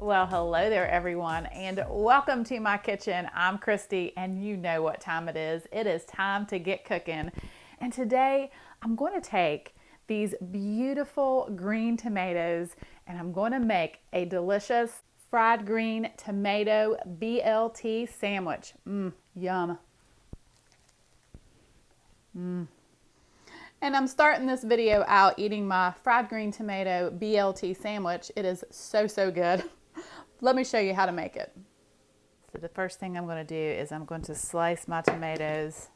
Well, hello there everyone, and welcome to my kitchen. I'm Christy, and you know what time it is. It is time to get cooking. And today I'm going to take these beautiful green tomatoes and I'm going to make a delicious fried green tomato BLT sandwich. Yum. And I'm starting this video out eating my fried green tomato BLT sandwich. It is so good. Let me show you how to make it. So the first thing I'm going to do is I'm going to slice my tomatoes.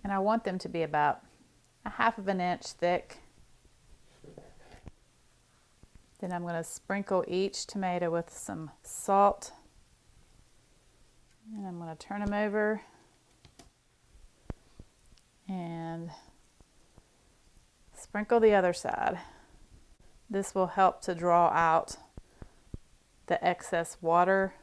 And I want them to be about 1/2 inch thick. Then I'm going to sprinkle each tomato with some salt. And I'm going to turn them over and sprinkle the other side. This will help to draw out the excess water.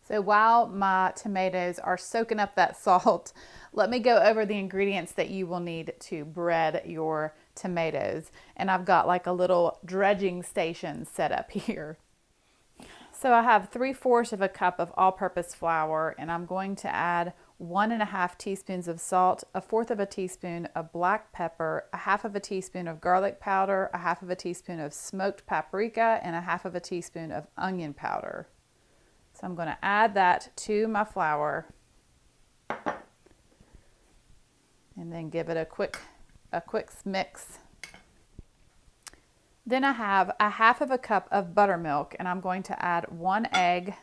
So while my tomatoes are soaking up that salt, let me go over the ingredients that you will need to bread your tomatoes. And I've got like a little dredging station set up here. So I have 3/4 cup of all-purpose flour, and I'm going to add 1½ teaspoons of salt, 1/4 teaspoon of black pepper, 1/2 teaspoon of garlic powder, 1/2 teaspoon of smoked paprika, and 1/2 teaspoon of onion powder. So I'm going to add that to my flour and then give it a quick mix. Then I have 1/2 cup of buttermilk, and I'm going to add 1 egg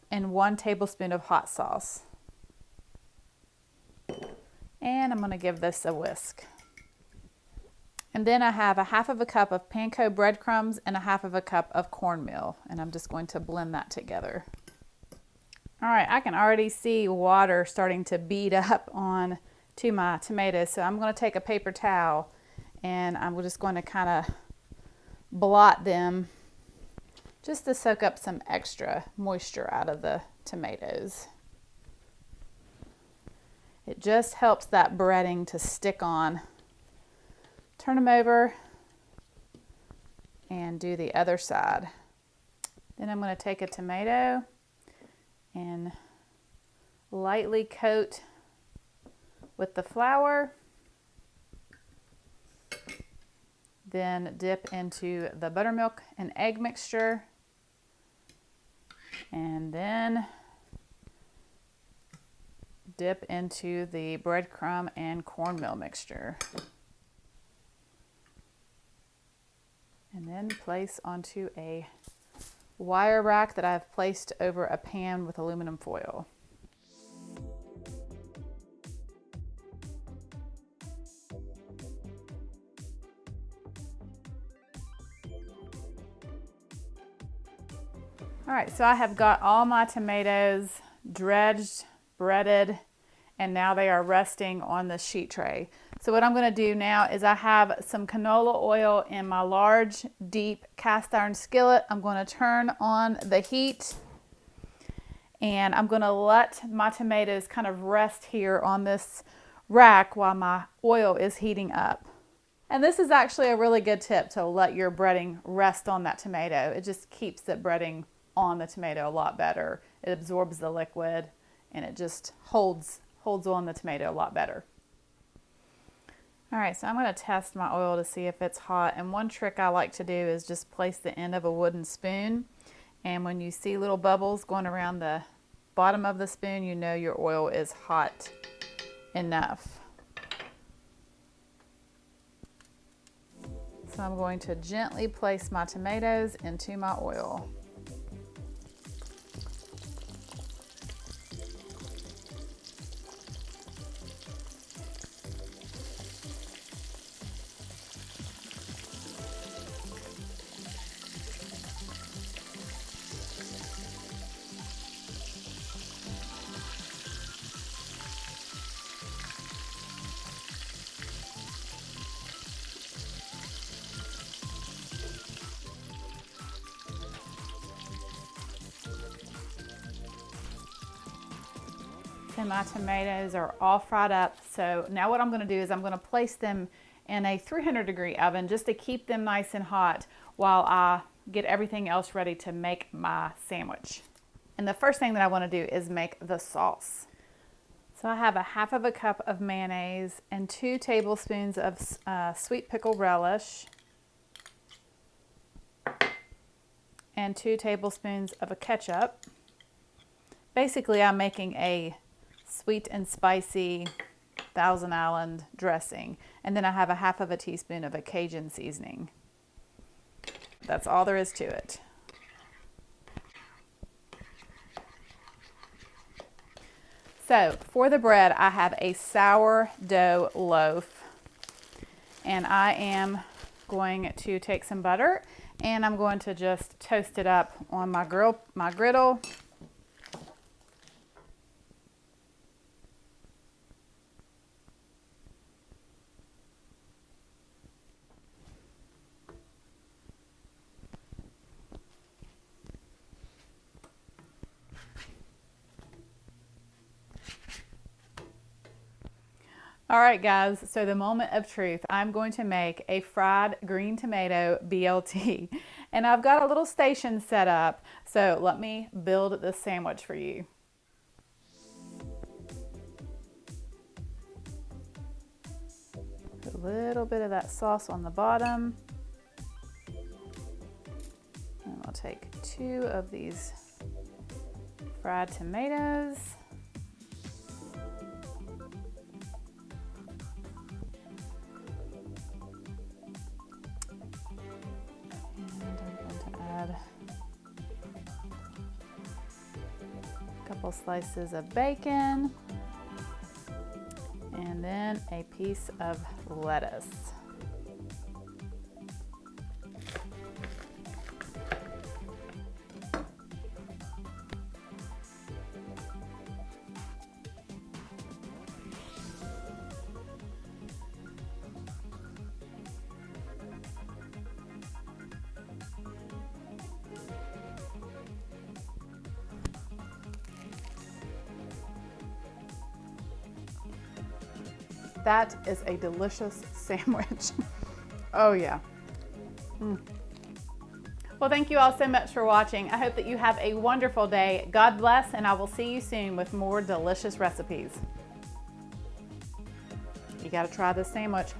and 1 tablespoon of hot sauce. And I'm going to give this a whisk. And then I have 1/2 cup of panko breadcrumbs and 1/2 cup of cornmeal, and I'm just going to blend that together. All right, I can already see water starting to bead up on to my tomatoes, so I'm going to take a paper towel and I'm just going to kind of blot them just to soak up some extra moisture out of the tomatoes. It just helps that breading to stick on. Turn them over and do the other side. Then I'm going to take a tomato and lightly coat with the flour, then dip into the buttermilk and egg mixture, and then dip into the breadcrumb and cornmeal mixture, and then place onto a wire rack that I've placed over a pan with aluminum foil. All right, so I have got all my tomatoes dredged, breaded, and now they are resting on the sheet tray. So what I'm going to do now is I have some canola oil in my large, deep cast iron skillet. I'm going to turn on the heat and I'm going to let my tomatoes kind of rest here on this rack while my oil is heating up. And this is actually a really good tip, to let your breading rest on that tomato. It just keeps the breading on the tomato a lot better. It absorbs the liquid and it just holds on the tomato a lot better. All right, so I'm going to test my oil to see if it's hot. And one trick I like to do is just place the end of a wooden spoon. And when you see little bubbles going around the bottom of the spoon, you know your oil is hot enough. So I'm going to gently place my tomatoes into my oil. So my tomatoes are all fried up. So now what I'm going to do is I'm going to place them in a 300-degree oven just to keep them nice and hot while I get everything else ready to make my sandwich. And the first thing that I want to do is make the sauce. So I have a half of a cup of mayonnaise and 2 tablespoons of sweet pickle relish and 2 tablespoons of a ketchup. Basically, I'm making a sweet and spicy Thousand Island dressing. And then I have a half of a teaspoon of a Cajun seasoning. That's all there is to it. So for the bread, I have a sourdough loaf, and I am going to take some butter and I'm going to just toast it up on my griddle. All right, guys, so the moment of truth. I'm going to make a fried green tomato BLT, and I've got a little station set up, so let me build this sandwich for you. Put a little bit of that sauce on the bottom, and I'll take 2 of these fried tomatoes. Couple slices of bacon, and then a piece of lettuce. That is a delicious sandwich. Oh yeah. Well, thank you all so much for watching. I hope that you have a wonderful day. God bless, and I will see you soon with more delicious recipes. You gotta try this sandwich.